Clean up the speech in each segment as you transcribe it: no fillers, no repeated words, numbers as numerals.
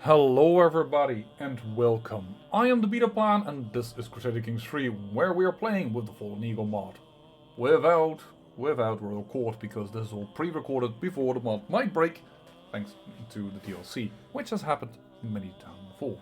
Hello everybody and welcome. I am THEBETAPLAN and this is Crusader Kings 3 where we are playing with the Fallen Eagle mod. Without Royal Court because this is all pre-recorded before the mod might break thanks to the DLC, which has happened many times before.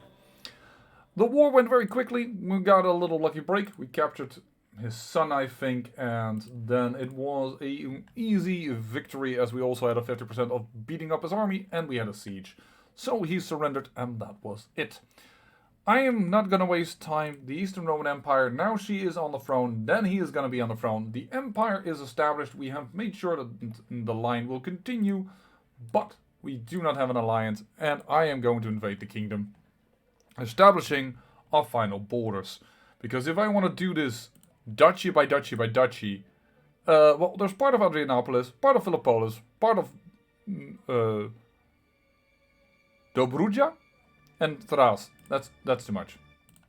The war went very quickly, we got a little lucky break, we captured his son I think, and then it was an easy victory as we also had a 50% of beating up his army and we had a siege. So he surrendered and that was it. I am not gonna waste time. The Eastern Roman Empire, now she is on the throne, then he is gonna be on the throne. The empire is established, we have made sure that the line will continue, but we do not have an alliance and I am going to invade the kingdom, establishing our final borders. Because if I want to do this duchy by duchy by duchy, well, there's part of Adrianopolis, part of Philippolis, part of Dobruja, and Thras. That's too much.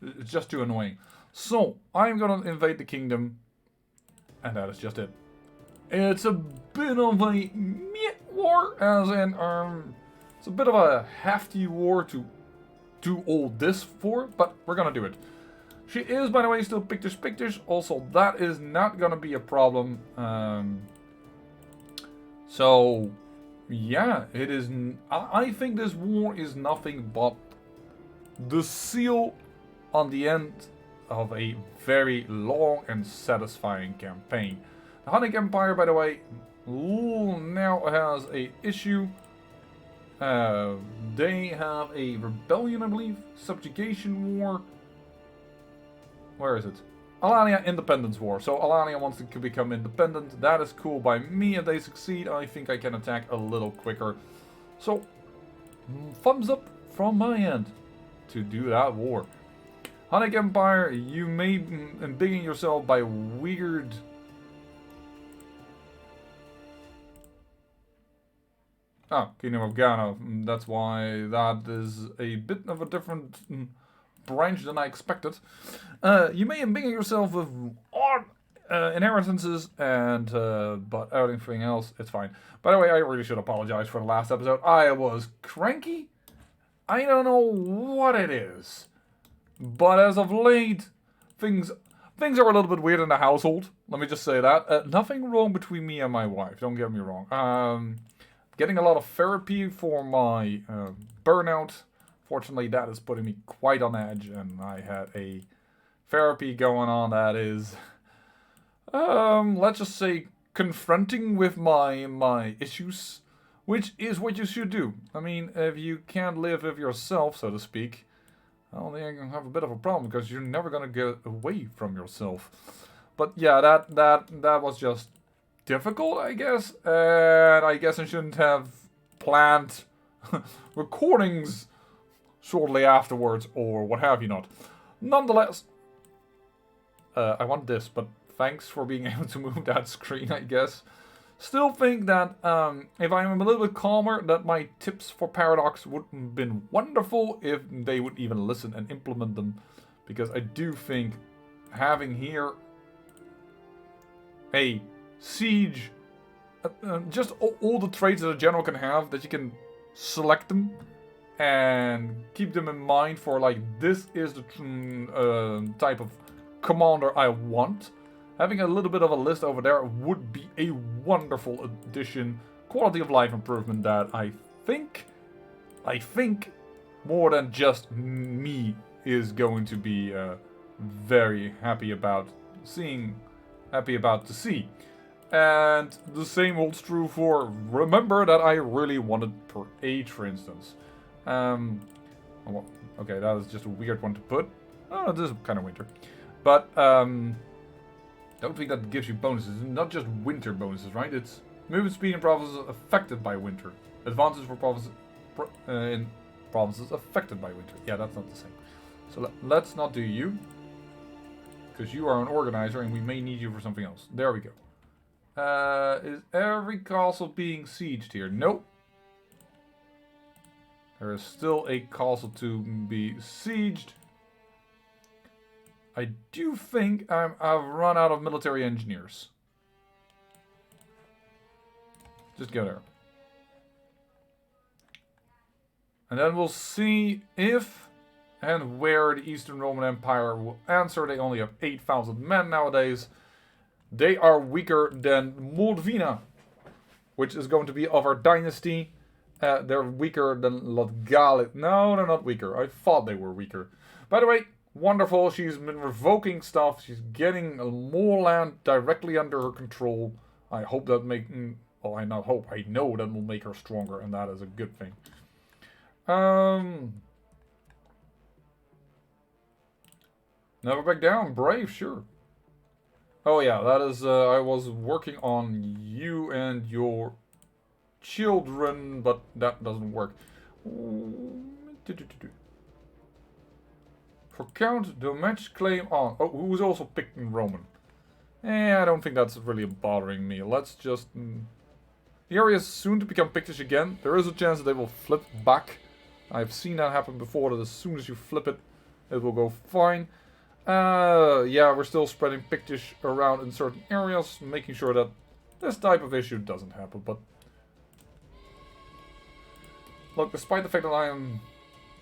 It's just too annoying. So, I'm gonna invade the kingdom, and that is just it. It's a bit of a war, as in, it's a bit of a hefty war to do all this for, but we're gonna do it. She is, by the way, still pictish. Also, that is not gonna be a problem. So, yeah, it is. I think this war is nothing but the seal on the end of a very long and satisfying campaign. The Hunnic Empire, by the way, now has a issue. They have a rebellion, I believe, subjugation war. Where is it? Alania Independence War. So Alania wants to become independent. That is cool by me. If they succeed, I think I can attack a little quicker. So, thumbs up from my end to do that war. Hunnic Empire, you may embiggen yourself by weird... Kingdom of Ghana. That's why that is a bit of a different branch than I expected. You may embiggen yourself with odd inheritances, and but everything else, it's fine. By the way, I really should apologize for the last episode. I was cranky. I don't know what it is, but as of late, things are a little bit weird in the household. Let me just say that. Nothing wrong between me and my wife. Don't get me wrong. Getting a lot of therapy for my burnout. Fortunately, that is putting me quite on edge, and I had a therapy going on that is, let's just say, confronting with my issues, which is what you should do. I mean, if you can't live with yourself, so to speak, well, then you're gonna have a bit of a problem because you're never gonna get away from yourself. But yeah, that was just difficult, I guess, and I guess I shouldn't have planned recordings shortly afterwards, or what have you not. Nonetheless, I want this, but thanks for being able to move that screen, I guess. Still think that if I'm a little bit calmer, that my tips for Paradox would have been wonderful if they would even listen and implement them. Because I do think having here a siege, just all the traits that a general can have, that you can select them and keep them in mind for, like, this is the type of commander I want. Having a little bit of a list over there would be a wonderful addition. Quality of life improvement that I think more than just me is going to be very happy about to see. And the same holds true for, remember that I really wanted per age, for instance. Okay, that is just a weird one to put. Oh, this is kind of winter. But, don't think that gives you bonuses. Not just winter bonuses, right? It's movement speed in provinces affected by winter. Advances for provinces in provinces affected by winter. Yeah, that's not the same. So let's not do you. Because you are an organizer and we may need you for something else. There we go. Is every castle being sieged here? Nope. There is still a castle to be sieged. I do think I've run out of military engineers. Just go there. And then we'll see if and where the Eastern Roman Empire will answer. They only have 8,000 men nowadays. They are weaker than Moldvina, which is going to be of our dynasty. They're weaker than Lotgali. No, they're not weaker. I thought they were weaker. By the way, wonderful. She's been revoking stuff. She's getting more land directly under her control. I hope that well, I not hope. I know that will make her stronger, and that is a good thing. Never back down. Brave, sure. Oh yeah, that is, I was working on you and your children, but that doesn't work. For Count, the match claim on. Oh, who's also picked in Roman? I don't think that's really bothering me. Let's just... The area is soon to become Pictish again. There is a chance that they will flip back. I've seen that happen before, that as soon as you flip it, it will go fine. Yeah, we're still spreading Pictish around in certain areas, making sure that this type of issue doesn't happen, but... Look, despite the fact that I am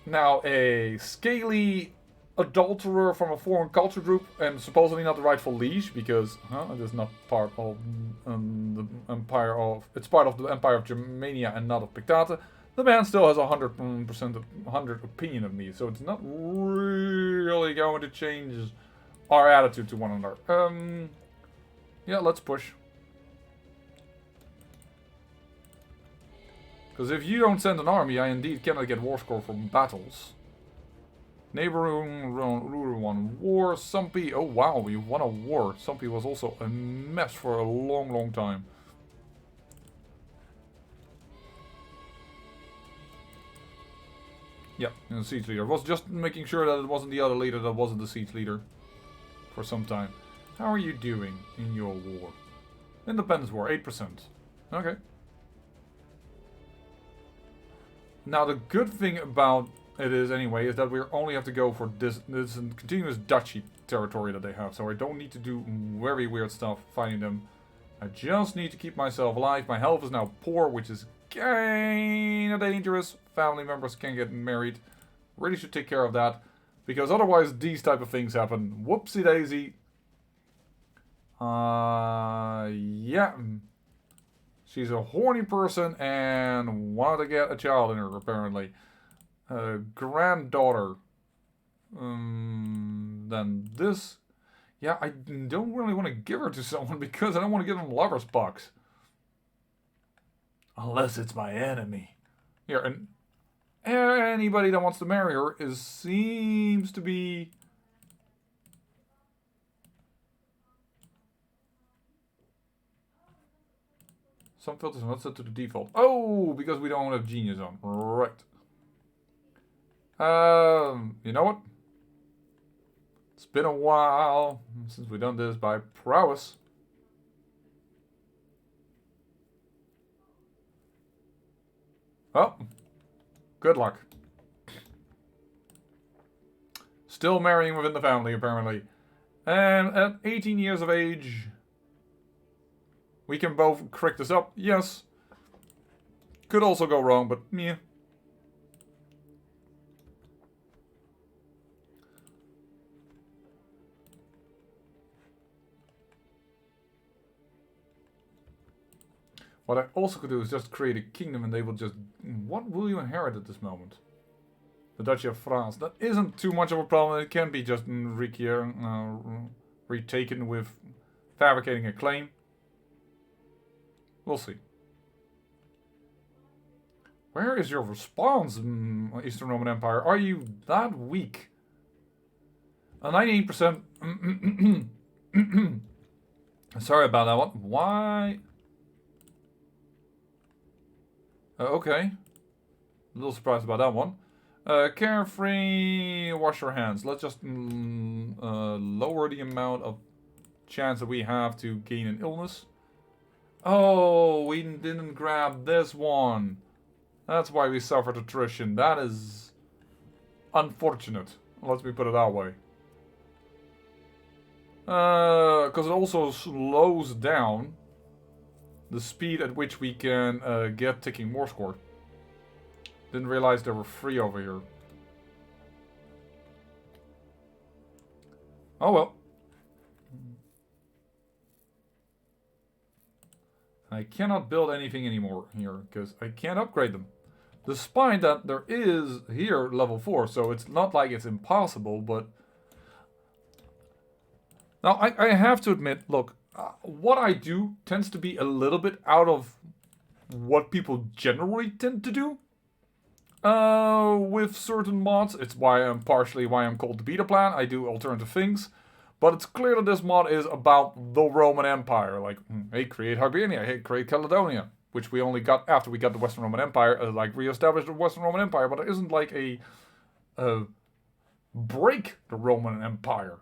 now a scaly adulterer from a foreign culture group, and supposedly not the rightful liege, because it is not part of the Empire of... It's part of the Empire of Germania and not of Pictate. The man still has 100% opinion of me, so it's not really going to change our attitude to one another. Yeah, let's push. Because if you don't send an army, I indeed cannot get war score from battles. Neighboring ruler won war. Sumpy, oh wow, we won a war. Sumpy was also a mess for a long, long time. Yeah, the siege leader. Was just making sure that it wasn't the other leader that wasn't the siege leader for some time. How are you doing in your war? Independence war, 8%. Okay. Now the good thing about it is anyway is that we only have to go for this continuous duchy territory that they have. So I don't need to do very weird stuff fighting them. I just need to keep myself alive. My health is now poor, which is kinda dangerous. Family members can get married. Really should take care of that. Because otherwise these type of things happen. Whoopsie daisy. Yeah. She's a horny person and wanted to get a child in her, apparently. Granddaughter. Then this. Yeah, I don't really want to give her to someone because I don't want to give them lover's box. Unless it's my enemy. Here, and anybody that wants to marry her seems to be... Some filters are not set to the default. Oh, because we don't have genius on. Right. You know what? It's been a while since we've done this by prowess. Oh, good luck. Still marrying within the family, apparently. And at 18 years of age, we can both correct this up. Yes. Could also go wrong, but yeah. What I also could do is just create a kingdom and they will just... What will you inherit at this moment? The Duchy of France. That isn't too much of a problem. It can be just retaken with fabricating a claim. We'll see. Where is your response, Eastern Roman Empire? Are you that weak? A 98%... Sorry about that one. Why... okay. A little surprised about that one. Carefree, wash your hands. Let's just lower the amount of chance that we have to gain an illness. Oh, we didn't grab this one. That's why we suffered attrition. That is unfortunate. Let me put it that way. Because it also slows down the speed at which we can get ticking war score. Didn't realize there were 3 over here. Oh well. I cannot build anything anymore here, because I can't upgrade them. Despite that there is here level 4, so it's not like it's impossible, but... Now, I have to admit, look, what I do tends to be a little bit out of what people generally tend to do. With certain mods. It's partially why I'm called THEBETAPLAN. I do alternative things. But it's clear that this mod is about the Roman Empire. Like, hey, create Hibernia, hey, create Caledonia. Which we only got after we got the Western Roman Empire. Like, re-established the Western Roman Empire. But it isn't like a break the Roman Empire.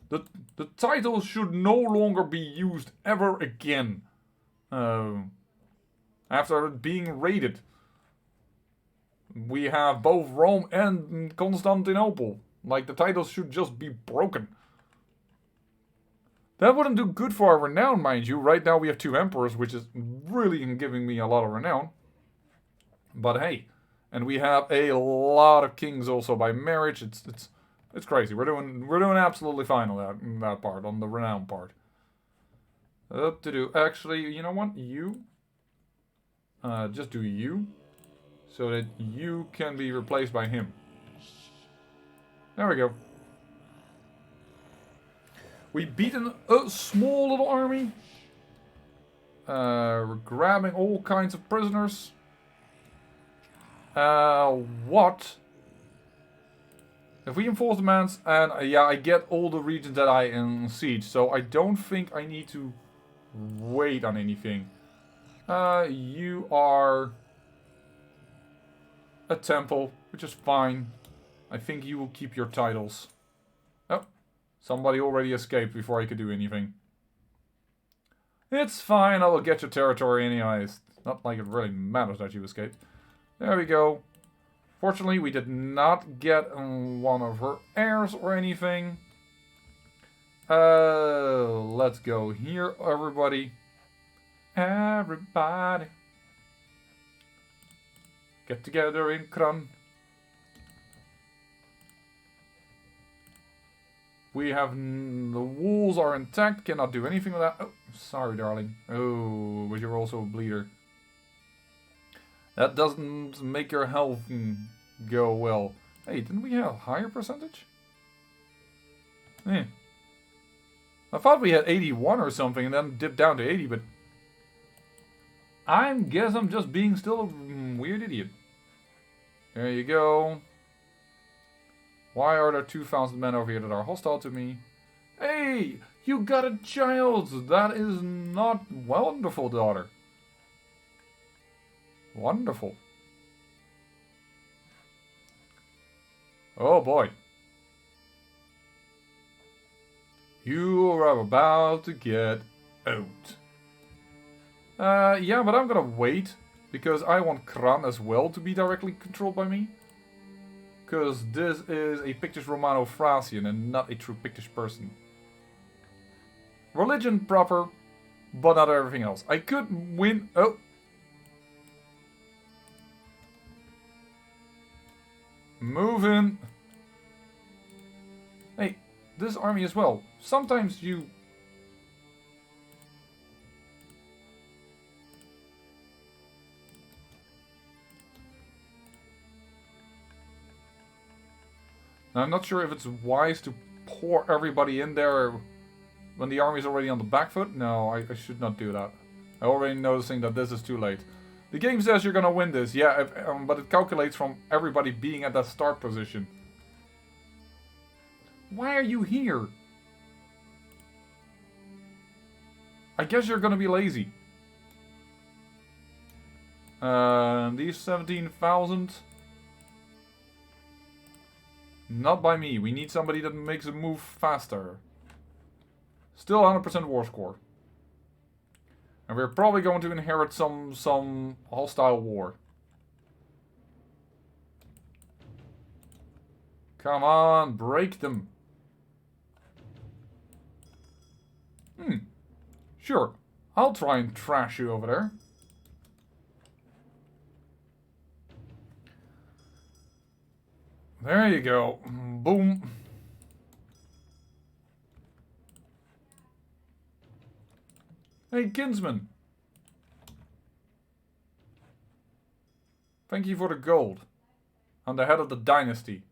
The title should no longer be used ever again. After it being raided. We have both Rome and Constantinople. Like, the titles should just be broken. That wouldn't do good for our renown, mind you. Right now we have 2 emperors, which is really giving me a lot of renown. But hey, and we have a lot of kings also by marriage. It's crazy. We're doing absolutely fine on that part, on the renown part. Up to do. Actually, you know what? You. Just do you. So that you can be replaced by him. There we go. We've beaten a small little army. We're grabbing all kinds of prisoners. What? If we enforce demands, and yeah, I get all the regions that I in siege, so I don't think I need to wait on anything. You are a temple, which is fine. I think you will keep your titles. Oh, somebody already escaped before I could do anything. It's fine, I will get your territory anyways. Not like it really matters that you escaped. There we go. Fortunately, we did not get one of her heirs or anything. Let's go here, everybody. Everybody. Get together in Kran. We have... the walls are intact. Cannot do anything with that. Oh, sorry, darling. Oh, but you're also a bleeder. That doesn't make your health go well. Hey, didn't we have a higher percentage? Eh. I thought we had 81 or something and then dipped down to 80, but... I guess I'm just being still a weird idiot. There you go. Why are there 2,000 men over here that are hostile to me? Hey! You got a child! That is not wonderful, daughter. Wonderful. Oh boy. You are about to get out. Yeah, but I'm gonna wait. Because I want Kran as well to be directly controlled by me. Because this is a Pictish Romano-Thracian and not a true Pictish person. Religion proper, but not everything else. I could win... Oh! Move in. Hey, this army as well. Sometimes you... Now, I'm not sure if it's wise to pour everybody in there when the army is already on the back foot. No, I should not do that. I'm already noticing that this is too late. The game says you're gonna win this, yeah, but it calculates from everybody being at that start position. Why are you here? I guess you're gonna be lazy. These 17,000... Not by me. We need somebody that makes a move faster. Still 100% war score. And we're probably going to inherit some hostile war. Come on, break them. Sure. I'll try and trash you over there. There you go. Boom. Hey, kinsman. Thank you for the gold. I'm the head of the dynasty.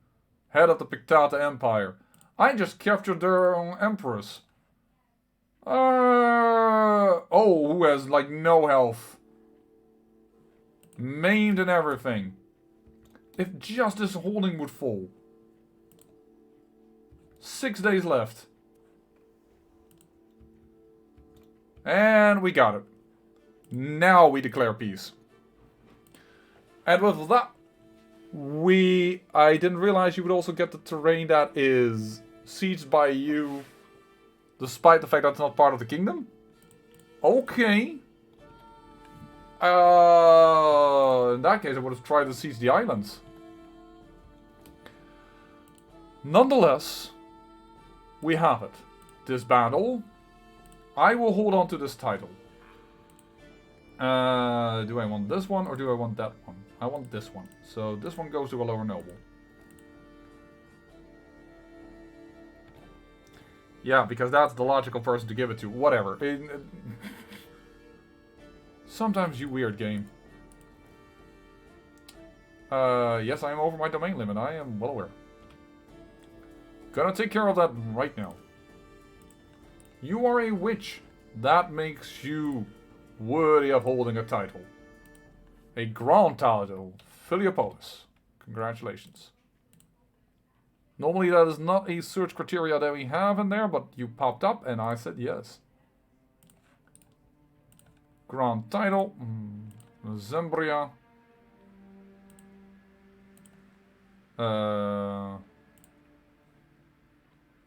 Head of the Pictata Empire. I just captured their own empress. Oh, who has like no health. Maimed and everything. If just this holding would fall. 6 days left. And we got it. Now we declare peace. And with that, I didn't realize you would also get the terrain that is sieged by you, despite the fact that it's not part of the kingdom. Okay. In that case, I would have tried to siege the islands. Nonetheless, we have it. This battle. I will hold on to this title. Do I want this one or do I want that one? I want this one. So this one goes to a lower noble. Yeah, because that's the logical person to give it to. Whatever. Sometimes you weird game. Yes, I am over my domain limit. I am well aware. Gonna take care of that right now. You are a witch. That makes you worthy of holding a title. A grand title. Philiopolis. Congratulations. Normally that is not a search criteria that we have in there, but you popped up and I said yes. Grand title. Zembria.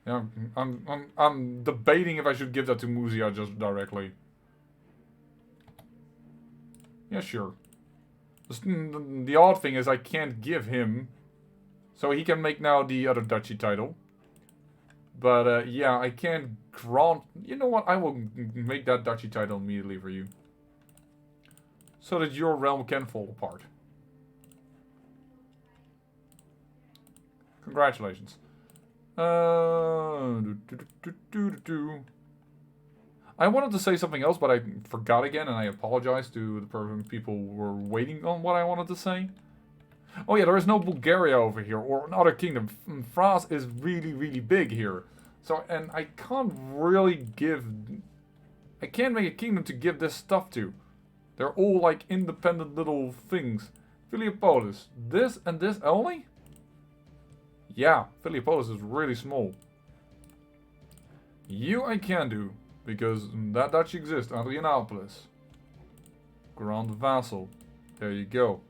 Yeah, I'm debating if I should give that to Muzia just directly. Yeah, sure. The odd thing is I can't give him, so he can make now the other duchy title. But yeah, I can't grant. You know what? I will make that duchy title immediately for you, so that your realm can fall apart. Congratulations. I wanted to say something else, but I forgot again, and I apologize to the people who were waiting on what I wanted to say. Oh yeah, there is no Bulgaria over here, or another kingdom. France is really, really big here. So, and I can't really give... I can't make a kingdom to give this stuff to. They're all like independent little things. Philiopolis. This and this only? Yeah, Philiopolis is really small. You I can do, because that duchy exists, Adrianopolis. Grand Vassal. There you go.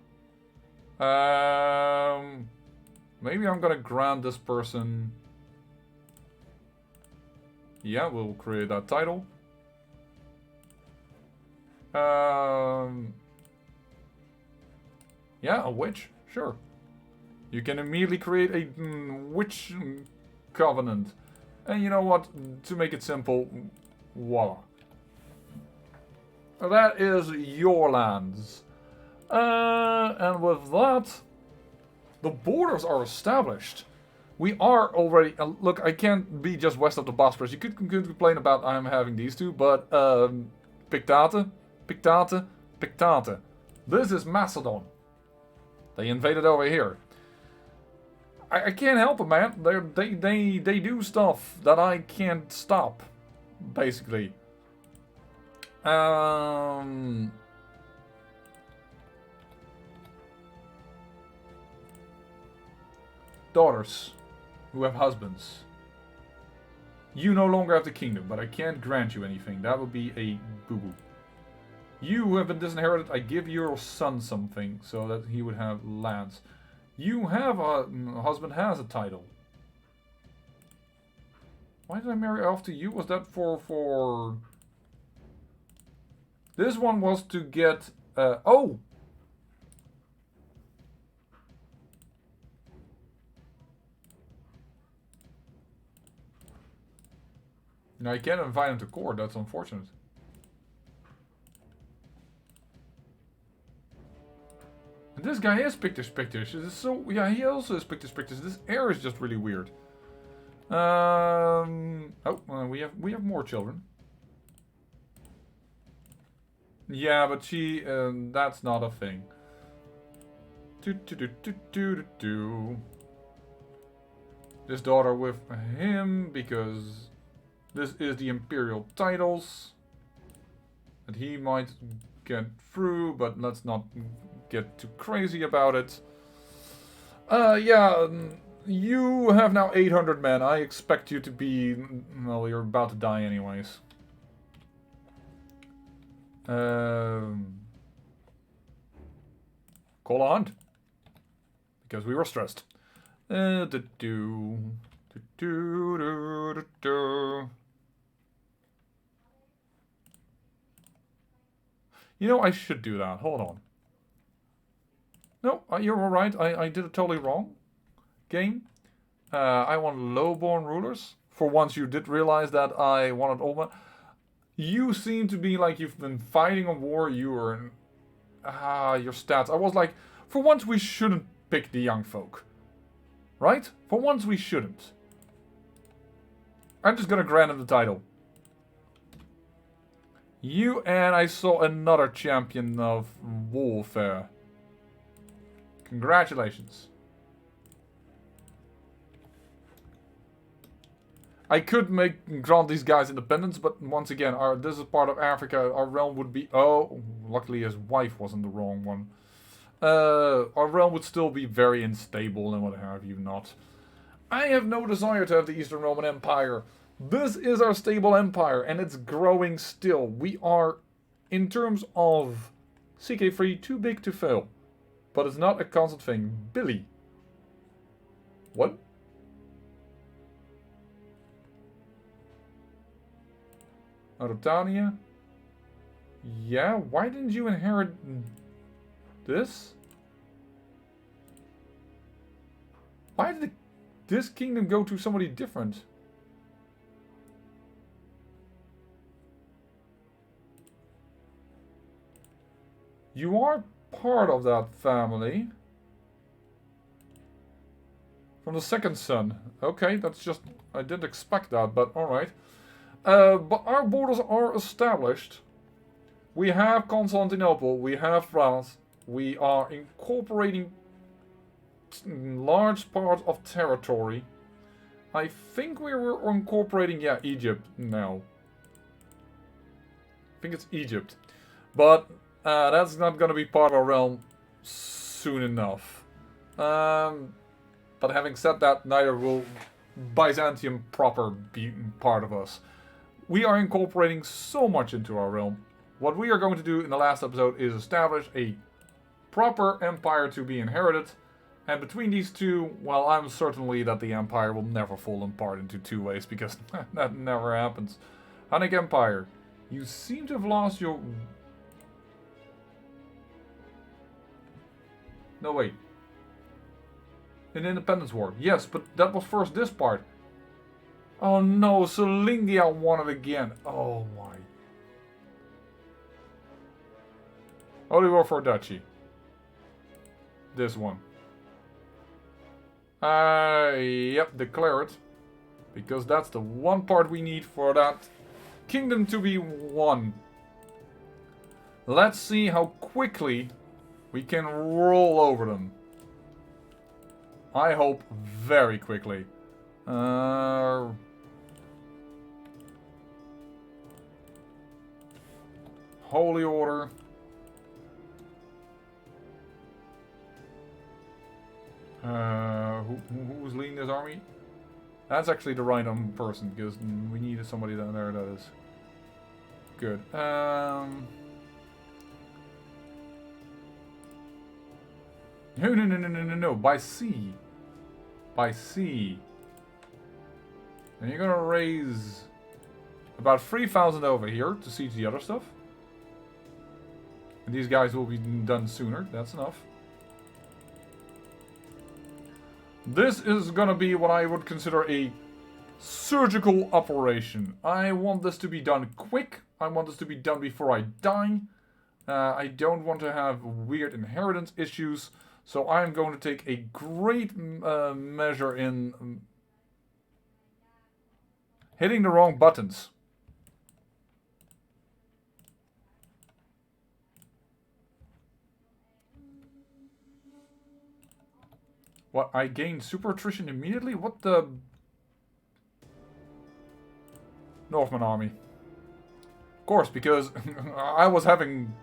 Maybe I'm gonna grant this person... Yeah, we'll create that title. Yeah, a witch, sure. You can immediately create a witch covenant. And you know what? To make it simple, voila. That is your lands. And with that, the borders are established. We are already... look, I can't be just west of the Bosporus. You could complain about I'm having these two, but... Pictate, Pictate, Pictate. This is Macedon. They invaded over here. I can't help it, man. They do stuff that I can't stop, basically. Daughters who have husbands. You no longer have the kingdom, but I can't grant you anything. That would be a boo-boo. You who have been disinherited, I give your son something so that he would have lands. You have a husband has a title. Why did I marry off to you? Was that for... This one was to get... oh! Now I can't invite him to court. That's This guy is Pictish. So, yeah, he also is Pictish. This air is just really weird. We have more children. Yeah, but that's not a thing. This daughter with him, because this is the imperial titles that he might get through, but let's not get too crazy about it. Yeah, you have now 800 men. I expect you to be, well, you're about to die anyways. Call a hunt. Because we were stressed. You know, I should do that. Hold on. No, you're alright. I did it totally wrong. Game. I want lowborn rulers. For once you did realize that I wanted old men. You seem to be like you've been fighting a war. You were in... your stats. I was like, for once we shouldn't pick the young folk. Right? For once we shouldn't. I'm just gonna grant him the title. You and I saw another champion of warfare. Congratulations. I could grant these guys independence, but once again, this is part of Africa. Our realm would be... Oh, luckily his wife wasn't the wrong one. Our realm would still be very unstable and what have you not. I have no desire to have the Eastern Roman Empire. This is our stable empire, and it's growing still. We are, in terms of CK3, too big to fail. But it's not a constant thing. Billy. What? Autotania? Yeah, why didn't you inherit this? Why did this kingdom go to somebody different? You are part of that family. From the second son. Okay, that's just... I didn't expect that, but alright. But our borders are established. We have Constantinople, we have France. We are incorporating large parts of territory. I think we were incorporating, yeah, Egypt now. I think it's Egypt. But that's not going to be part of our realm soon enough. But having said that, neither will Byzantium proper be part of us. We are incorporating so much into our realm. What we are going to do in the last episode is establish a proper empire to be inherited. And between these two, well, I'm certainly that the empire will never fall apart into two ways, because that never happens. Hunnic Empire, you seem to have lost your... No, wait. An independence war. Yes, but that was first this part. Oh no, Selingia won it again. Oh my. Holy War for Duchy. This one. Yep, declare it. Because that's the one part we need for that kingdom to be won. Let's see how quickly we can roll over them. I hope very quickly. Holy Order. Who's leading this army? That's actually the right person, because we needed somebody down there that is good. No. By sea. By sea. And you're gonna raise about 3,000 over here to siege the other stuff. And these guys will be done sooner. That's enough. This is gonna be what I would consider a surgical operation. I want this to be done quick. I want this to be done before I die. I don't want to have weird inheritance issues, so I'm going to take a great measure in hitting the wrong buttons. What, I gained super attrition immediately? What the... Northman army. Of course, because I was having...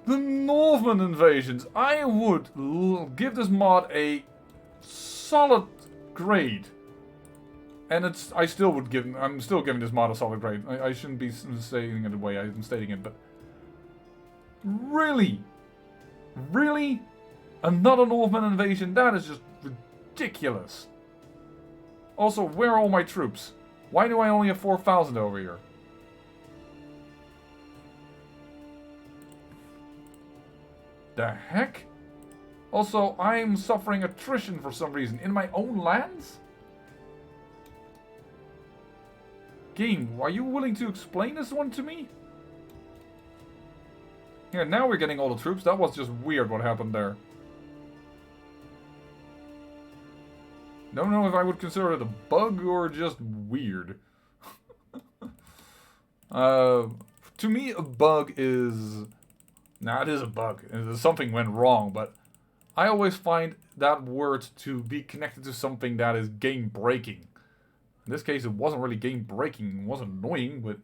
the Northman invasions. I would give this mod a solid grade. And it's... I still would give... I'm still giving this mod a solid grade. I shouldn't be saying it the way I'm stating it, but... Really? Really? Another Northman invasion? That is just ridiculous. Also, where are all my troops? Why do I only have 4,000 over here? The heck? Also, I'm suffering attrition for some reason. In my own lands? Game, are you willing to explain this one to me? Here, now we're getting all the troops. That was just weird what happened there. Don't know if I would consider it a bug or just weird. To me, a bug is... Nah, it is a bug. Something went wrong, but I always find that word to be connected to something that is game-breaking. In this case, it wasn't really game-breaking. It was annoying, but...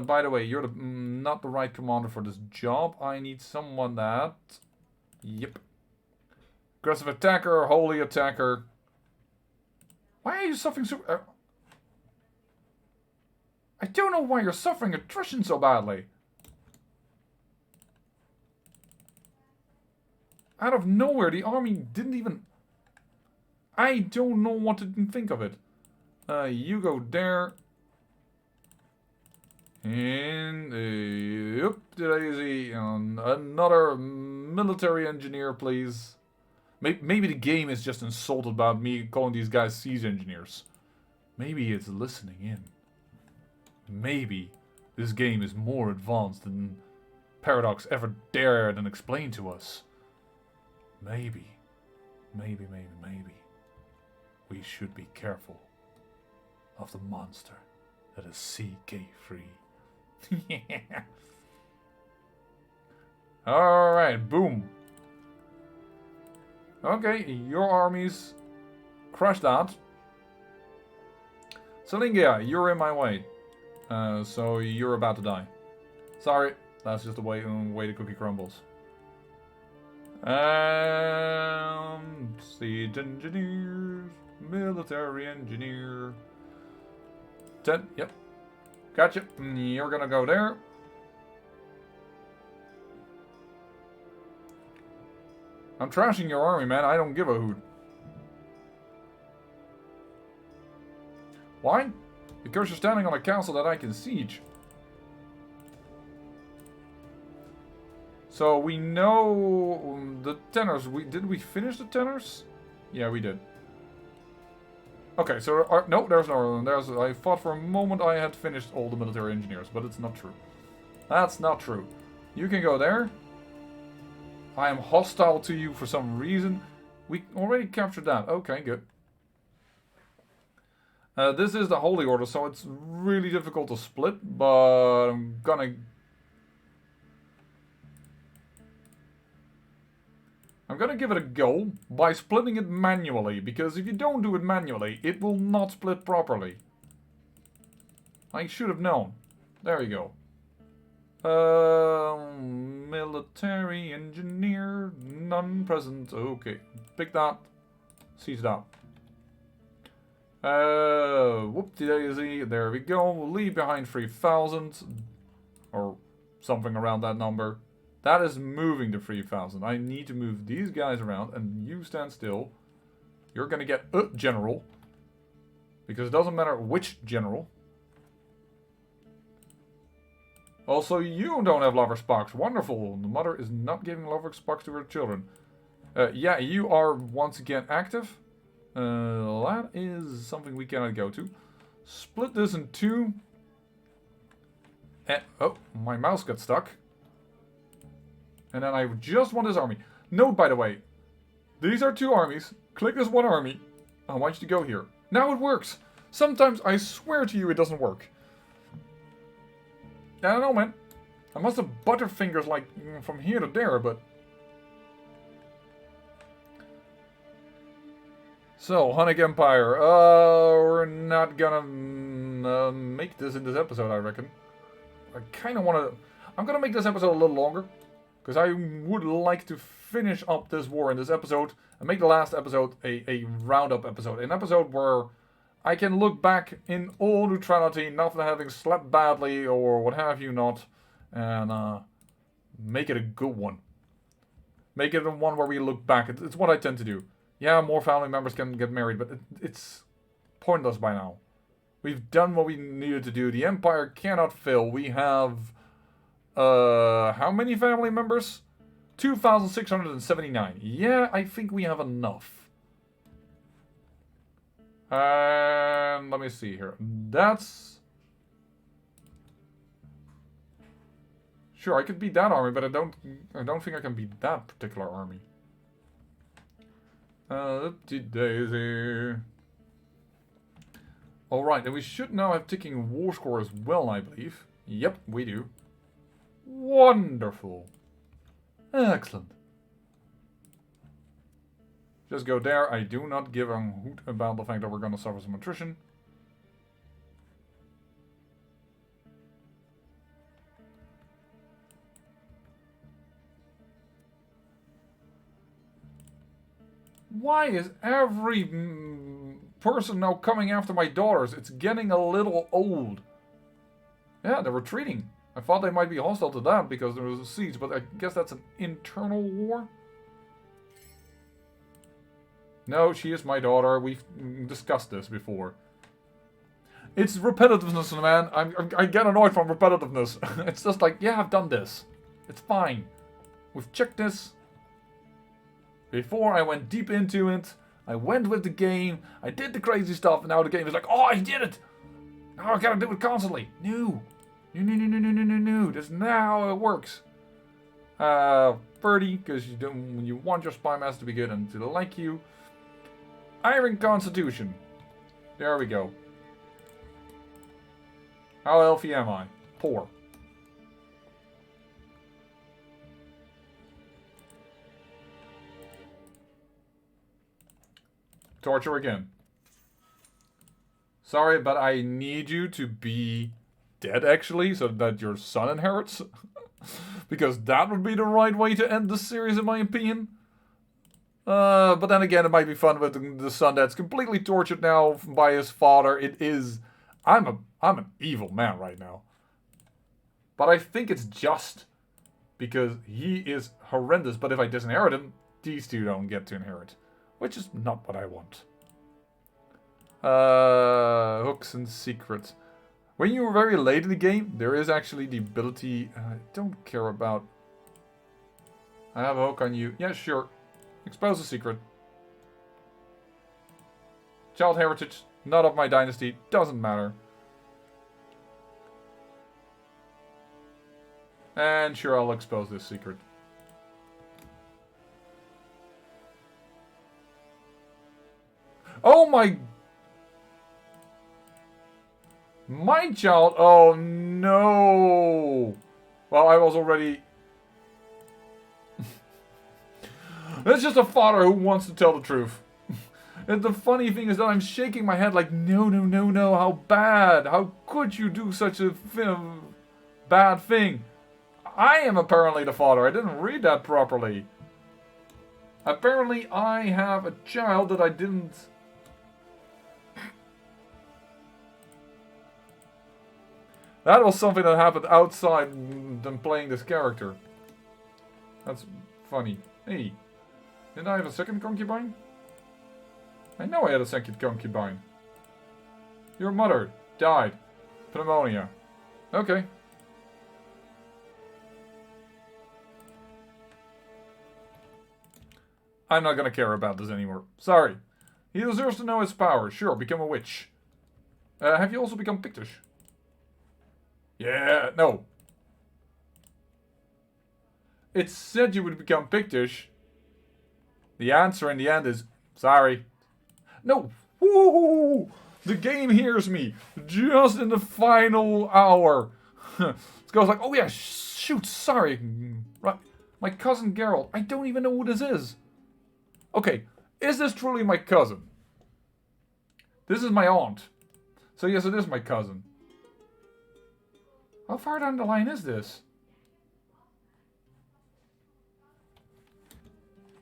by the way, you're not the right commander for this job. I need someone that... Yep. Aggressive attacker, holy attacker. Why are you suffering super... I don't know why you're suffering attrition so badly. Out of nowhere, the army didn't even... I don't know what to think of it. You go there. And daisy, another military engineer, please. Maybe the game is just insulted about me calling these guys siege engineers. Maybe it's listening in. Maybe this game is more advanced than Paradox ever dared and explained to us. Maybe. Maybe. We should be careful of the monster that is CK3. Yeah. Alright, boom. Okay, your armies crashed out. Salingia, you're in my way. So you're about to die. Sorry, that's just the way the cookie crumbles. Siege engineers, military engineer. 10, yep. Gotcha. You're gonna go there. I'm trashing your army, man. I don't give a hoot. Why? Because you're standing on a castle that I can siege. So we know the tenors. Did we finish the tenors? Yeah, we did. Okay, so no, there's no. I thought for a moment I had finished all the military engineers, but it's not true. That's not true. You can go there. I am hostile to you for some reason. We already captured that. Okay, good. This is the Holy Order, so it's really difficult to split, but I'm gonna give it a go by splitting it manually, because if you don't do it manually, it will not split properly. I should have known. There we go. Military engineer, none present. Okay, pick that. Siege that. Whoop-de-daisy. There we go. We'll leave behind 3,000. Or something around that number. That is moving to 3,000. I need to move these guys around, and you stand still. You're gonna get a general. Because it doesn't matter which general. Also, you don't have lover sparks. Wonderful. The mother is not giving lover sparks to her children. Yeah, you are once again active. That is something we cannot go to. Split this in two. And, oh, my mouse got stuck. And then I just want this army. Note, by the way, these are 2 armies. Click this 1 army. I want you to go here. Now it works. Sometimes, I swear to you, it doesn't work. I don't know, man. I must have butterfingers like from here to there, but... So, Hunnic Empire. We're not gonna make this in this episode, I reckon. I kind of want to... I'm gonna make this episode a little longer. Because I would like to finish up this war in this episode. And make the last episode a roundup episode. An episode where I can look back in all neutrality, not having slept badly or what have you not. And make it a good one. Make it a one where we look back. It's what I tend to do. Yeah, more family members can get married, but it's pointless by now. We've done what we needed to do. The Empire cannot fail. We have... how many family members? 2,679. Yeah, I think we have enough. And let me see here. That's... Sure, I could beat that army, but I don't think I can beat that particular army. Daisy. Alright, and we should now have ticking war score as well, I believe. Yep, we do. Wonderful. Excellent. Just go there. I do not give a hoot about the fact that we're going to suffer some attrition. Why is every person now coming after my daughters? It's getting a little old. Yeah, they're retreating. I thought they might be hostile to that because there was a siege, but I guess that's an internal war? No, she is my daughter. We've discussed this before. It's repetitiveness, man. I get annoyed from repetitiveness. It's just like, yeah, I've done this. It's fine. We've checked this. Before I went deep into it, I went with the game, I did the crazy stuff, and now the game is like, oh, I did it! Now I gotta do it constantly. No. No. That's not how it works. 30, because you want your spy master to be good and to like you. Iron Constitution. There we go. How healthy am I? Poor. Torture again. Sorry, but I need you to be dead, actually, so that your son inherits. Because that would be the right way to end this series, in my opinion. But then again, it might be fun with the son that's completely tortured now by his father. It is... I'm an evil man right now. But I think it's just because he is horrendous. But if I disinherit him, these two don't get to inherit. Which is not what I want. Hooks and secrets. When you're very late in the game, there is actually the ability... I don't care about... I have a hook on you. Yeah, sure. Expose a secret. Child heritage. Not of my dynasty. Doesn't matter. And sure, I'll expose this secret. Oh my... My child... Oh no! Well, I was already... That's just a father who wants to tell the truth. And the funny thing is that I'm shaking my head like, no, how bad? How could you do such a bad thing? I am apparently the father. I didn't read that properly. Apparently I have a child that I didn't... That was something that happened outside than playing this character. That's funny. Hey, didn't I have a second concubine? I know I had a second concubine. Your mother died. Pneumonia. Okay. I'm not gonna care about this anymore. Sorry. He deserves to know his power. Sure, become a witch. Have you also become Pictish? Yeah, no. It said you would become Pictish. The answer in the end is sorry. No. Woo! The game hears me just in the final hour. It goes like, oh yeah, shoot, sorry. Right. My cousin Geralt. I don't even know who this is. Okay, is this truly my cousin? This is my aunt. So yes, it is my cousin. How far down the line is this?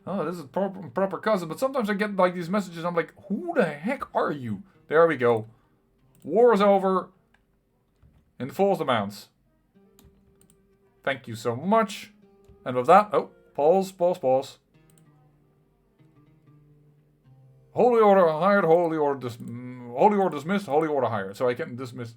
Oh, this is proper cousin. But sometimes I get like these messages. I'm like, who the heck are you? There we go. War is over. In full demands. Thank you so much. And with that, oh, pause. Holy order hired, holy order dismissed, holy order hired. So I can dismiss.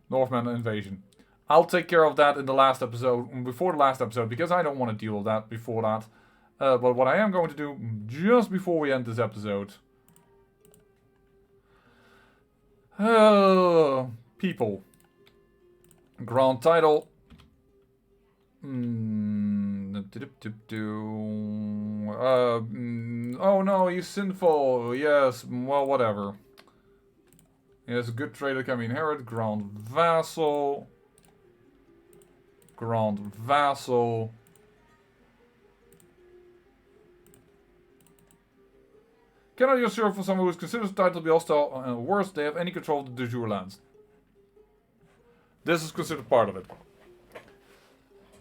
Northman invasion. I'll take care of that in the last episode, before the last episode, because I don't want to deal with that before that. But what I am going to do, just before we end this episode... people. Grand title. Oh no, he's sinful. Yes, well, whatever. Yes, a good trader can be inherited. Grand Vassal. Grand Vassal. Cannot you serve for someone who is considered the title to be hostile and worse, they have any control of the de jure lands. This is considered part of it.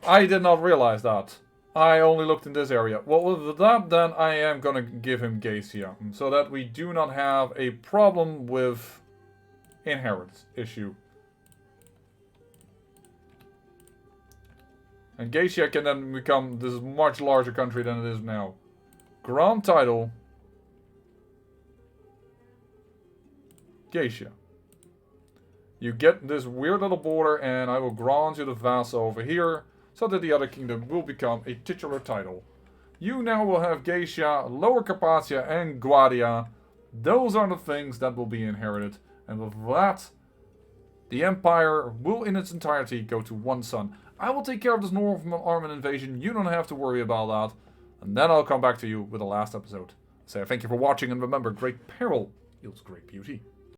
I did not realize that. I only looked in this area. Well, with that, then I am gonna give him Gacia, so that we do not have a problem with inheritance issue. And Gacia can then become this much larger country than it is now. Grand title. Gacia. You get this weird little border and I will grant you the vassal over here so that the other kingdom will become a titular title. You now will have Gacia, Lower Carpathia and Guadia. Those are the things that will be inherited. And with that, the empire will in its entirety go to one son. I will take care of this Northern invasion. You don't have to worry about that. And then I'll come back to you with the last episode. So thank you for watching and remember, great peril yields great beauty.